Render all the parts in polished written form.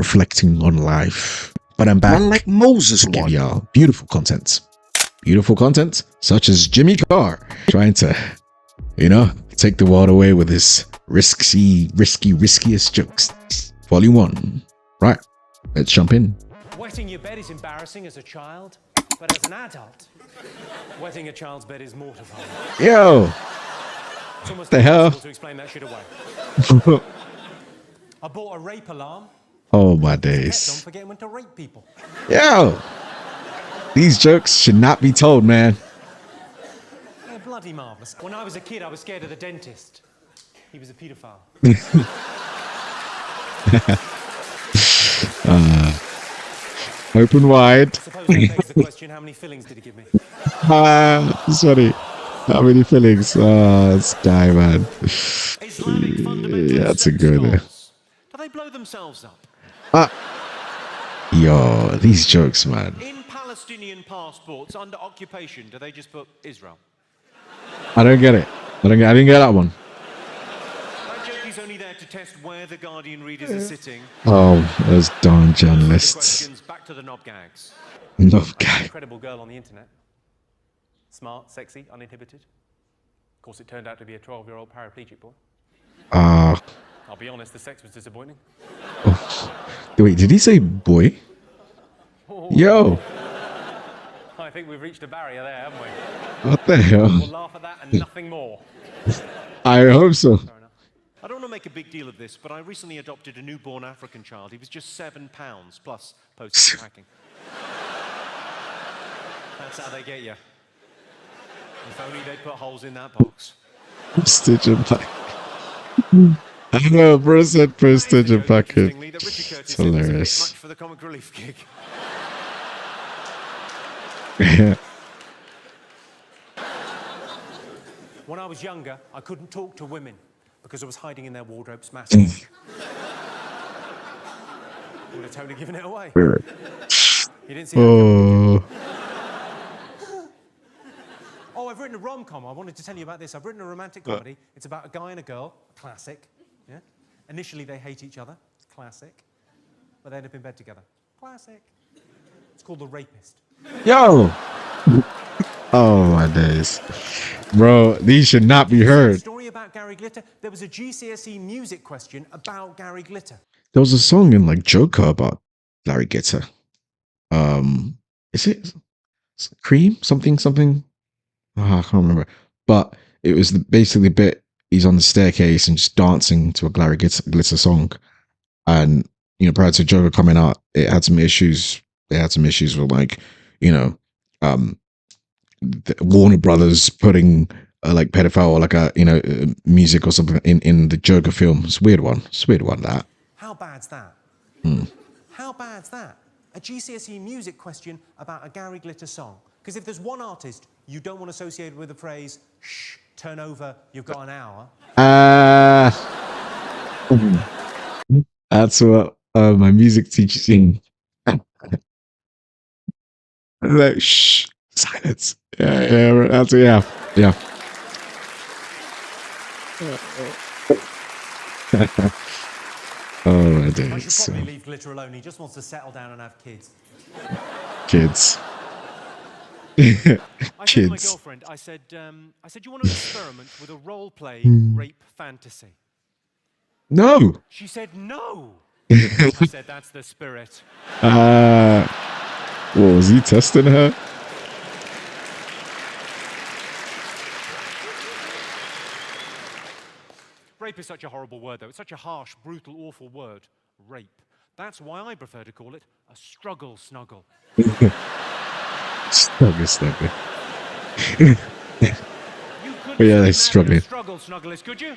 reflecting on life. But I'm back. Run like Moses to give won. y'all beautiful content. Beautiful content, such as Jimmy Carr trying to, take the world away with his riskiest jokes. Volume 1. Right, let's jump in. Wetting your bed is embarrassing as a child, but as an adult, wetting a child's bed is mortifying. Yo! It's almost the hell? impossible to explain that shit away. I bought a rape alarm. Oh my Don't days. forget when to rape people. Yo! These jokes should not be told, man. They're bloody marvellous. When I was a kid, I was scared of the dentist. He was a paedophile. Open wide. Suppose that begs the question, how many fillings did he give me? Sorry. How many fillings? This guy, man. Islamic fundamentalists Yeah, that's a set good one. scrolls. Do they blow themselves up? Yo, these jokes, man. In Palestinian passports under occupation, do they just put Israel? I don't get it. I didn't get that one. That joke is only there to test where the Guardian readers are sitting. Oh, those darn The journalists. questions, back to the knob gags. No guy. Incredible girl on the internet. Smart, sexy, uninhibited. Of course, it turned out to be a 12-year-old paraplegic boy. I'll be honest, the sex was disappointing. Wait, did he say boy? Oh. Yo, I think we've reached a barrier there, haven't we? what the hell? We'll laugh at that and nothing more. I hope so. Fair enough. I don't want to make a big deal of this, but I recently adopted a newborn African child. He was just 7 pounds, plus postage and packing. That's how they get you. If only they'd put holes in that box. Stitch and pack. I know, bro said stitch and packet. Interestingly, that Richard Curtis It's said was a bit hilarious. much for the comic relief gig. Yeah. When I was younger, I couldn't talk to women because I was hiding in their wardrobes massively. Would have totally given it away. You didn't see that? Oh, Oh, I've written a rom-com. I wanted to tell you about this. I've written a romantic comedy. It's about a guy and a girl. Classic. Yeah. Initially, they hate each other. Classic. But they end up in bed together. Classic. It's called The Rapist. yo. Oh my days, bro. These should not be heard. Story about Gary Glitter. There was a GCSE music question about Gary Glitter. There was a song in like Joker about Larry Glitter. Is it Cream? Something? Oh, I can't remember. But it was basically the bit he's on the staircase and just dancing to a Larry Glitter song. And prior to Joker coming out, it had some issues. They had some issues with Warner Brothers putting like pedophile or like music or something in the Joker film. It's a weird one. That. How bad's that? How bad's that? A GCSE music question about a Gary Glitter song. Because if there's one artist you don't want associated with the phrase, shh, turn over, you've got an hour. That's what my music teacher sing. Like, shh, silence. Yeah. That's yeah. Oh my I days. should probably leave Glitter alone. He just wants to settle down and have kids. Kids. I said to my Kids. girlfriend, I said, you want to experiment with a role-playing rape fantasy? No. She said, no. I said, that's the spirit. What was he testing her? Rape is such a horrible word, though. It's such a harsh, brutal, awful word. Rape. That's why I prefer to call it a struggle snuggle. Snuggle. You But yeah, they're struggling. Struggle snugglers, could you?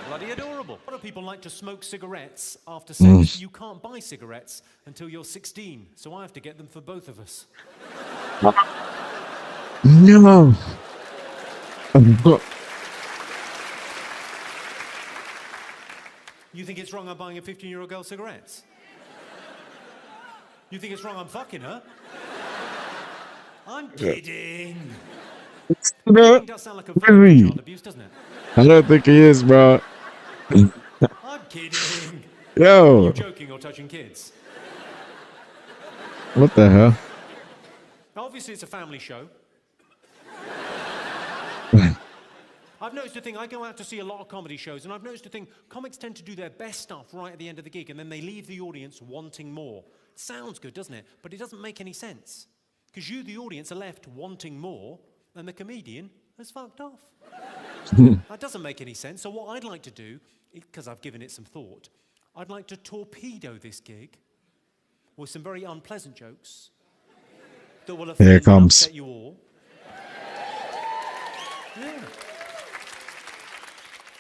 Bloody adorable. A lot of people like to smoke cigarettes after sex. You can't buy cigarettes until you're 16, so I have to get them for both of us. No. You think it's wrong I'm buying a 15-year-old girl cigarettes? You think it's wrong I'm fucking her? I'm kidding. It does sound like a child abuse, doesn't it? I don't think he is, bro. I'm kidding. Are Yo, you joking or touching kids? what the hell? Obviously, it's a family show. I've noticed a thing, I go out to see a lot of comedy shows, and I've noticed a thing, comics tend to do their best stuff right at the end of the gig, and then they leave the audience wanting more. It sounds good, doesn't it? But it doesn't make any sense. Because you, the audience, are left wanting more, and the comedian has fucked off. That doesn't make any sense. So what I'd like to do, because I've given it some thought, I'd like to torpedo this gig with some very unpleasant jokes that will offend and upset you all. Yeah.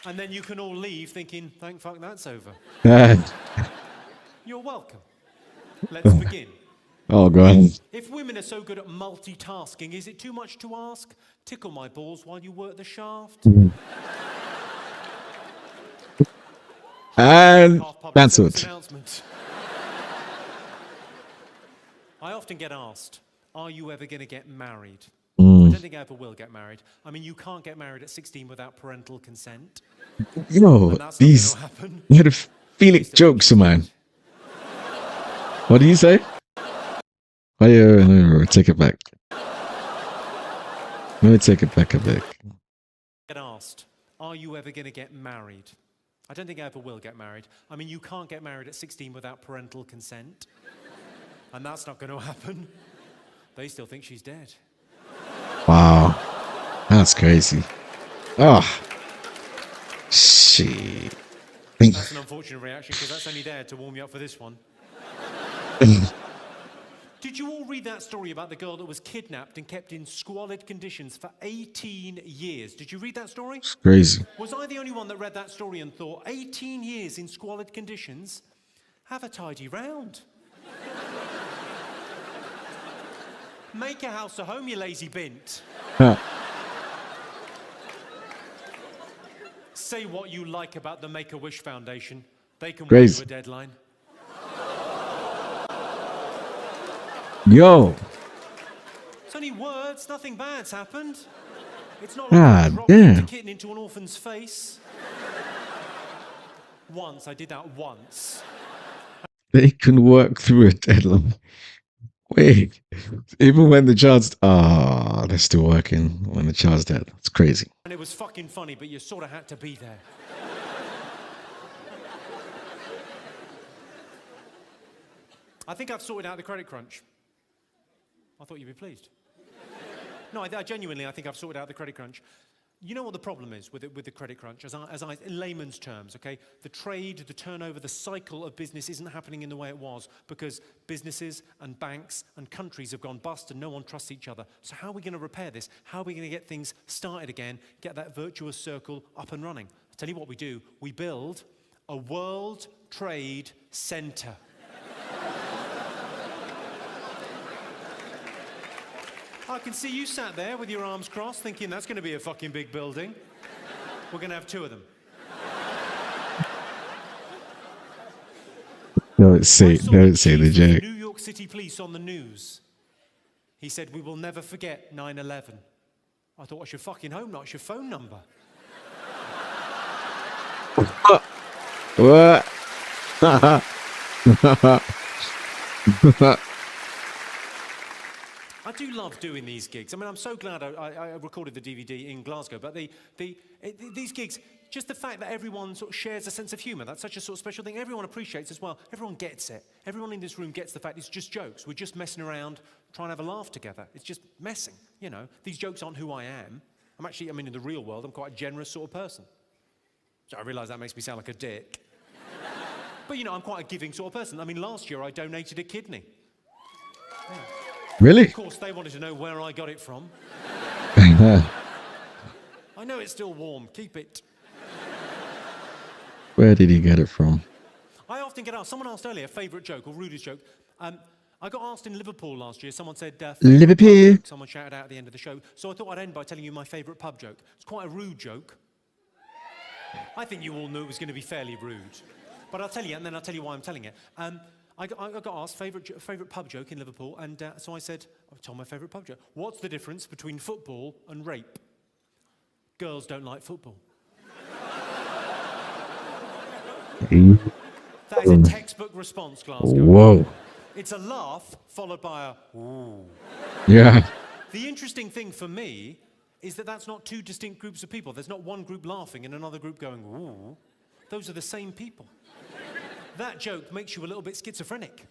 And then you can all leave thinking, thank fuck that's over. You're welcome. Let's begin. Oh, God. If women are so good at multitasking, is it too much to ask? Tickle my balls while you work the shaft. And cancelled. I often get asked, are you ever going to get married? I don't think I ever will get married. I mean, you can't get married at 16 without parental consent. These pedophilic jokes, man. What do you say? No, take it back. Let me take it back a bit. Get asked, are you ever going to get married? I don't think I ever will get married. I mean, you can't get married at 16 without parental consent. And that's not going to happen. They still think she's dead. Wow. That's crazy. Oh. Shit. That's an unfortunate reaction, because that's only there to warm you up for this one. Did you all read that story about the girl that was kidnapped and kept in squalid conditions for 18 years? Did you read that story? It's crazy. Was I the only one that read that story and thought, 18 years in squalid conditions? Have a tidy round. Make a house a home, you lazy bint. Say what you like about the Make-A-Wish Foundation. They can work to a deadline. Yo. It's only words, nothing bad's happened. It's not like I dropped the kitten into an orphan's face. Once, I did that once. They can work through a deadline. Wait, even when the child's they're still working when the child's dead. It's crazy. And it was fucking funny, but you sort of had to be there. I think I've sorted out the credit crunch. I thought you'd be pleased. No, I genuinely, I think I've sorted out the credit crunch. You know what the problem is with the credit crunch, as I in layman's terms, okay? The trade, the turnover, the cycle of business isn't happening in the way it was because businesses and banks and countries have gone bust and no one trusts each other. So how are we going to repair this? How are we going to get things started again, get that virtuous circle up and running? I'll tell you what we do. We build a World Trade Center. I can see you sat there with your arms crossed thinking that's going to be a fucking big building. We're going to have two of them. Don't say the joke. New York City Police on the news. He said, we will never forget 9/11. I thought, what's your fucking home, not your phone number? What? I do love doing these gigs. I mean, I'm so glad I recorded the DVD in Glasgow, but these gigs, just the fact that everyone sort of shares a sense of humour, that's such a sort of special thing. Everyone appreciates as well. Everyone gets it. Everyone in this room gets the fact it's just jokes. We're just messing around, trying to have a laugh together. It's just messing, you know. These jokes aren't who I am. In the real world, I'm quite a generous sort of person. So I realise that makes me sound like a dick. But, you know, I'm quite a giving sort of person. I mean, last year I donated a kidney. Yeah. Really? Of course, they wanted to know where I got it from. I know it's still warm. Keep it. Where did he get it from? I often get asked, someone asked earlier, favourite joke or rudest joke. I got asked in Liverpool last year, someone said, Liverpool. Someone shouted out at the end of the show. So I thought I'd end by telling you my favourite pub joke. It's quite a rude joke. I think you all knew it was going to be fairly rude. But I'll tell you, and then I'll tell you why I'm telling it. I got asked favourite pub joke in Liverpool, and so I said, I told my favourite pub joke. What's the difference between football and rape? Girls don't like football. That is a textbook response, Glasgow. Whoa. It's a laugh followed by a ooh. Yeah. The interesting thing for me is that that's not two distinct groups of people. There's not one group laughing and another group going ooh. Those are the same people. That joke makes you a little bit schizophrenic.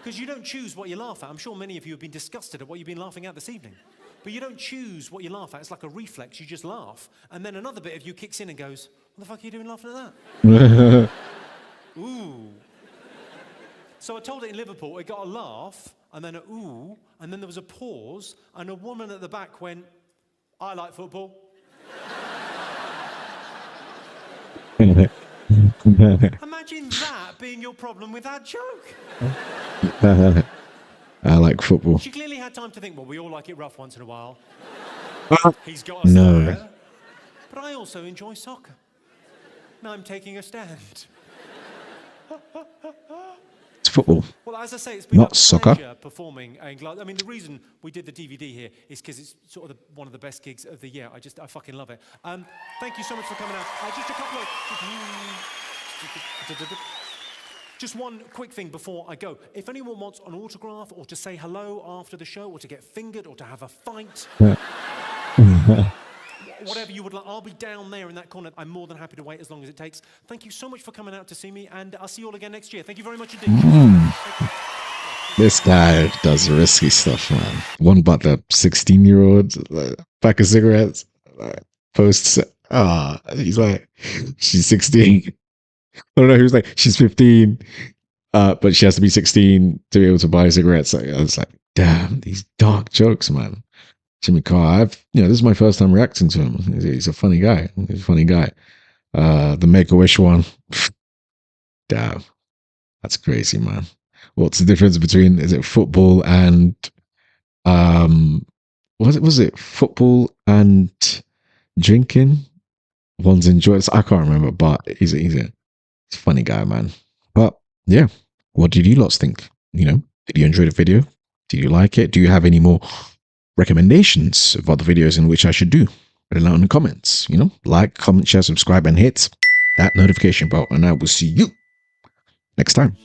Because you don't choose what you laugh at. I'm sure many of you have been disgusted at what you've been laughing at this evening. But you don't choose what you laugh at. It's like a reflex. You just laugh. And then another bit of you kicks in and goes, what the fuck are you doing laughing at that? Ooh. So I told it in Liverpool. It got a laugh, and then a ooh, and then there was a pause, and a woman at the back went, I like football. Imagine that being your problem with that joke. I like football. She clearly had time to think, well, we all like it rough once in a while. Uh, He's got a no. stare. But I also enjoy soccer. Now I'm taking a stand. It's football. Well, as I say, it's been Not a soccer. pleasure performing in Glasgow. I mean, the reason we did the DVD here is because it's sort of one of the best gigs of the year. I fucking love it. Thank you so much for coming out. Just a couple of... Just one quick thing before I go. If anyone wants an autograph or to say hello after the show or to get fingered or to have a fight, whatever you would like, I'll be down there in that corner. I'm more than happy to wait as long as it takes. Thank you so much for coming out to see me, and I'll see you all again next year. Thank you very much indeed. This guy does risky stuff, man. One about the 16-year-old pack of cigarettes, posts. He's like, she's 16. I don't know. He was like, she's 15, but she has to be 16 to be able to buy cigarettes. I was like, damn, these dark jokes, man. Jimmy Carr. This is my first time reacting to him. He's a funny guy. He's a funny guy. The Make-A-Wish one. Damn, that's crazy, man. What's the difference between, is it football and was it football and drinking? One's enjoys. I can't remember, but he's a funny guy, man. But yeah, what did you lots think? Did you enjoy the video? Did you like it? Do you have any more recommendations of other videos in which I should do? Put it down in the comments. Like, comment, share, subscribe, and hit that notification bell. And I will see you next time.